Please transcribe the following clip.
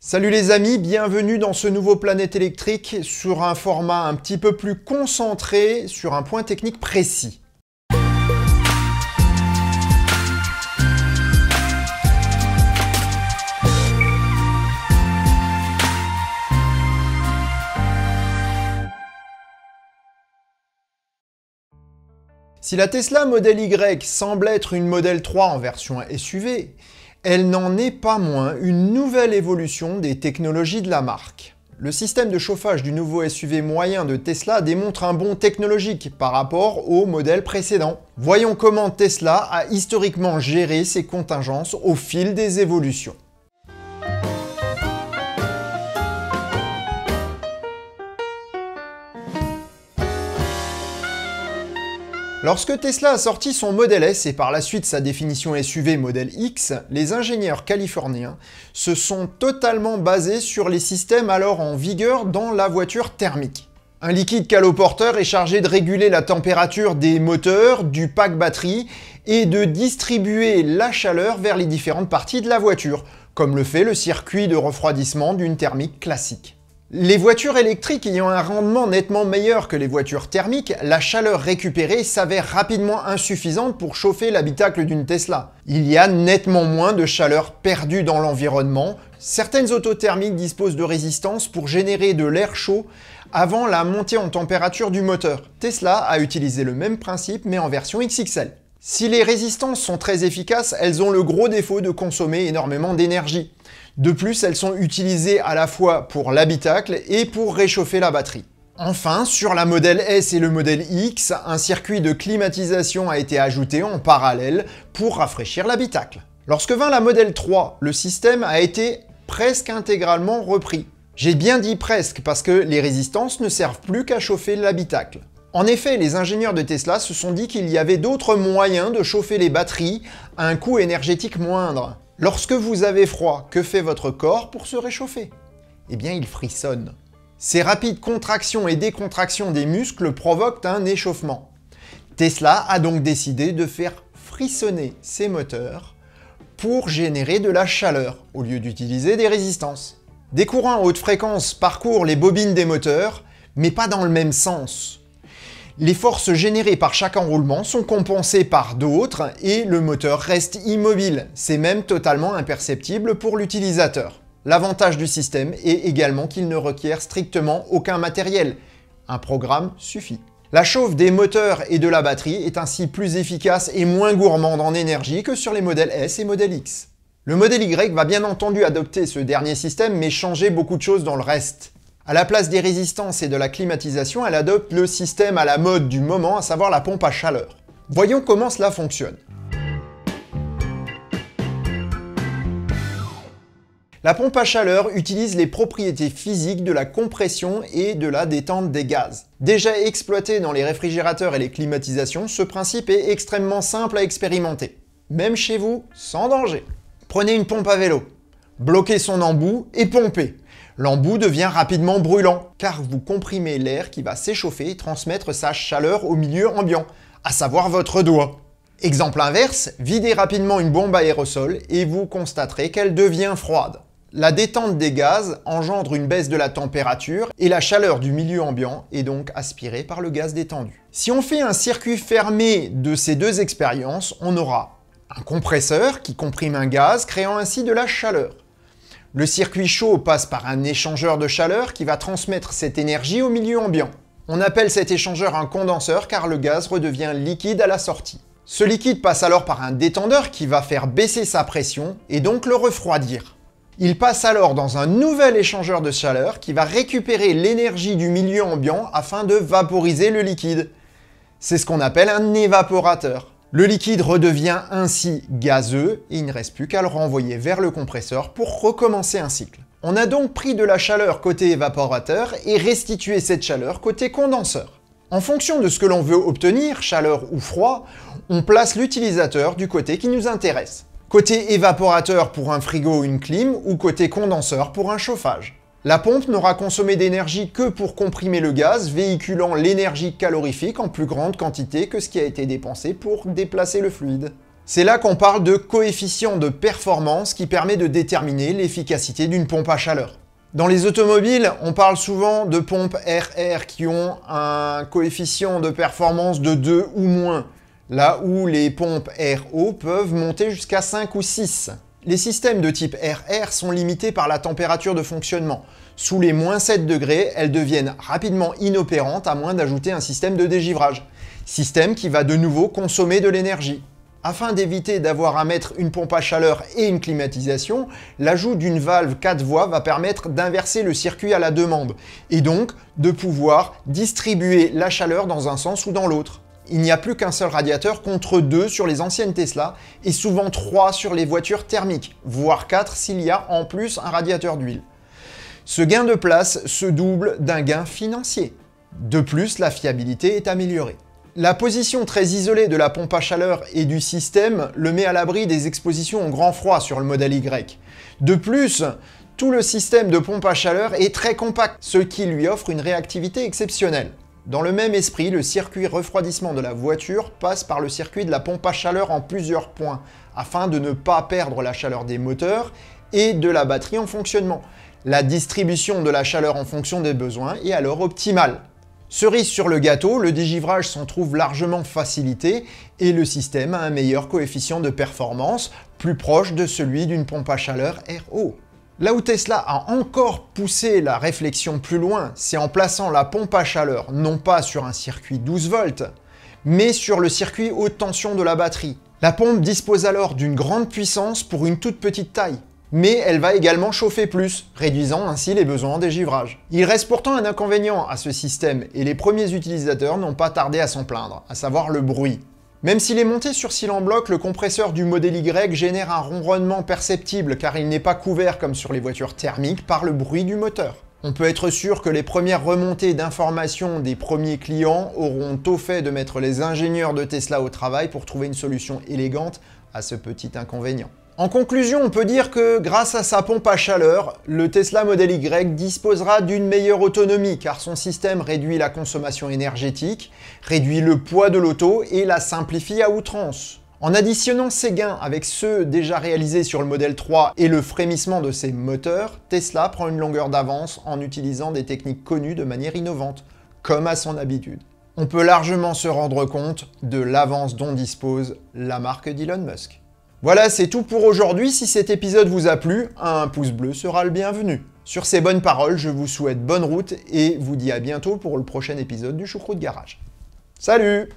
Salut les amis, bienvenue dans ce nouveau Planète électrique sur un format un petit peu plus concentré sur un point technique précis. Si la Tesla Model Y semble être une Model 3 en version SUV, elle n'en est pas moins une nouvelle évolution des technologies de la marque. Le système de chauffage du nouveau SUV moyen de Tesla démontre un bond technologique par rapport au modèle précédent. Voyons comment Tesla a historiquement géré ses contingences au fil des évolutions. Lorsque Tesla a sorti son Model S et par la suite sa définition SUV Model X, les ingénieurs californiens se sont totalement basés sur les systèmes alors en vigueur dans la voiture thermique. Un liquide caloporteur est chargé de réguler la température des moteurs, du pack batterie et de distribuer la chaleur vers les différentes parties de la voiture, comme le fait le circuit de refroidissement d'une thermique classique. Les voitures électriques ayant un rendement nettement meilleur que les voitures thermiques, la chaleur récupérée s'avère rapidement insuffisante pour chauffer l'habitacle d'une Tesla. Il y a nettement moins de chaleur perdue dans l'environnement. Certaines autos thermiques disposent de résistance pour générer de l'air chaud avant la montée en température du moteur. Tesla a utilisé le même principe mais en version XXL. Si les résistances sont très efficaces, elles ont le gros défaut de consommer énormément d'énergie. De plus, elles sont utilisées à la fois pour l'habitacle et pour réchauffer la batterie. Enfin, sur la Model S et le Model X, un circuit de climatisation a été ajouté en parallèle pour rafraîchir l'habitacle. Lorsque vint la Model 3, le système a été presque intégralement repris. J'ai bien dit presque parce que les résistances ne servent plus qu'à chauffer l'habitacle. En effet, les ingénieurs de Tesla se sont dit qu'il y avait d'autres moyens de chauffer les batteries à un coût énergétique moindre. Lorsque vous avez froid, que fait votre corps pour se réchauffer? Eh bien, il frissonne. Ces rapides contractions et décontractions des muscles provoquent un échauffement. Tesla a donc décidé de faire frissonner ses moteurs pour générer de la chaleur, au lieu d'utiliser des résistances. Des courants à haute fréquence parcourent les bobines des moteurs, mais pas dans le même sens. Les forces générées par chaque enroulement sont compensées par d'autres et le moteur reste immobile. C'est même totalement imperceptible pour l'utilisateur. L'avantage du système est également qu'il ne requiert strictement aucun matériel. Un programme suffit. La chauffe des moteurs et de la batterie est ainsi plus efficace et moins gourmande en énergie que sur les modèles S et Model X. Le Model Y va bien entendu adopter ce dernier système mais changer beaucoup de choses dans le reste. À la place des résistances et de la climatisation, elle adopte le système à la mode du moment, à savoir la pompe à chaleur. Voyons comment cela fonctionne. La pompe à chaleur utilise les propriétés physiques de la compression et de la détente des gaz. Déjà exploité dans les réfrigérateurs et les climatisations, ce principe est extrêmement simple à expérimenter. Même chez vous, sans danger. Prenez une pompe à vélo, bloquez son embout et pompez. L'embout devient rapidement brûlant, car vous comprimez l'air qui va s'échauffer et transmettre sa chaleur au milieu ambiant, à savoir votre doigt. Exemple inverse, videz rapidement une bombe à aérosol et vous constaterez qu'elle devient froide. La détente des gaz engendre une baisse de la température et la chaleur du milieu ambiant est donc aspirée par le gaz détendu. Si on fait un circuit fermé de ces deux expériences, on aura un compresseur qui comprime un gaz, créant ainsi de la chaleur. Le circuit chaud passe par un échangeur de chaleur qui va transmettre cette énergie au milieu ambiant. On appelle cet échangeur un condenseur car le gaz redevient liquide à la sortie. Ce liquide passe alors par un détendeur qui va faire baisser sa pression et donc le refroidir. Il passe alors dans un nouvel échangeur de chaleur qui va récupérer l'énergie du milieu ambiant afin de vaporiser le liquide. C'est ce qu'on appelle un évaporateur. Le liquide redevient ainsi gazeux et il ne reste plus qu'à le renvoyer vers le compresseur pour recommencer un cycle. On a donc pris de la chaleur côté évaporateur et restitué cette chaleur côté condenseur. En fonction de ce que l'on veut obtenir, chaleur ou froid, on place l'utilisateur du côté qui nous intéresse. Côté évaporateur pour un frigo ou une clim ou côté condenseur pour un chauffage. La pompe n'aura consommé d'énergie que pour comprimer le gaz, véhiculant l'énergie calorifique en plus grande quantité que ce qui a été dépensé pour déplacer le fluide. C'est là qu'on parle de coefficient de performance qui permet de déterminer l'efficacité d'une pompe à chaleur. Dans les automobiles, on parle souvent de pompes RR qui ont un coefficient de performance de 2 ou moins, là où les pompes RO peuvent monter jusqu'à 5 ou 6. Les systèmes de type RR sont limités par la température de fonctionnement. Sous les -7 degrés, elles deviennent rapidement inopérantes à moins d'ajouter un système de dégivrage. Système qui va de nouveau consommer de l'énergie. Afin d'éviter d'avoir à mettre une pompe à chaleur et une climatisation, l'ajout d'une valve 4 voies va permettre d'inverser le circuit à la demande, et donc de pouvoir distribuer la chaleur dans un sens ou dans l'autre. Il n'y a plus qu'un seul radiateur contre 2 sur les anciennes Tesla, et souvent 3 sur les voitures thermiques, voire 4 s'il y a en plus un radiateur d'huile. Ce gain de place se double d'un gain financier. De plus, la fiabilité est améliorée. La position très isolée de la pompe à chaleur et du système le met à l'abri des expositions au grand froid sur le modèle Y. De plus, tout le système de pompe à chaleur est très compact, ce qui lui offre une réactivité exceptionnelle. Dans le même esprit, le circuit refroidissement de la voiture passe par le circuit de la pompe à chaleur en plusieurs points, afin de ne pas perdre la chaleur des moteurs et de la batterie en fonctionnement. La distribution de la chaleur en fonction des besoins est alors optimale. Cerise sur le gâteau, le dégivrage s'en trouve largement facilité et le système a un meilleur coefficient de performance, plus proche de celui d'une pompe à chaleur RO. Là où Tesla a encore poussé la réflexion plus loin, c'est en plaçant la pompe à chaleur non pas sur un circuit 12 volts, mais sur le circuit haute tension de la batterie. La pompe dispose alors d'une grande puissance pour une toute petite taille. Mais elle va également chauffer plus, réduisant ainsi les besoins en dégivrage. Il reste pourtant un inconvénient à ce système, et les premiers utilisateurs n'ont pas tardé à s'en plaindre, à savoir le bruit. Même s'il est monté sur cyle en bloc, le compresseur du modèle Y génère un ronronnement perceptible car il n'est pas couvert comme sur les voitures thermiques par le bruit du moteur. On peut être sûr que les premières remontées d'informations des premiers clients auront au fait de mettre les ingénieurs de Tesla au travail pour trouver une solution élégante à ce petit inconvénient. En conclusion, on peut dire que grâce à sa pompe à chaleur, le Tesla Model Y disposera d'une meilleure autonomie car son système réduit la consommation énergétique, réduit le poids de l'auto et la simplifie à outrance. En additionnant ces gains avec ceux déjà réalisés sur le Model 3 et le frémissement de ses moteurs, Tesla prend une longueur d'avance en utilisant des techniques connues de manière innovante, comme à son habitude. On peut largement se rendre compte de l'avance dont dispose la marque d'Elon Musk. Voilà, c'est tout pour aujourd'hui. Si cet épisode vous a plu, un pouce bleu sera le bienvenu. Sur ces bonnes paroles, je vous souhaite bonne route et vous dis à bientôt pour le prochain épisode du Choucroute Garage. Salut!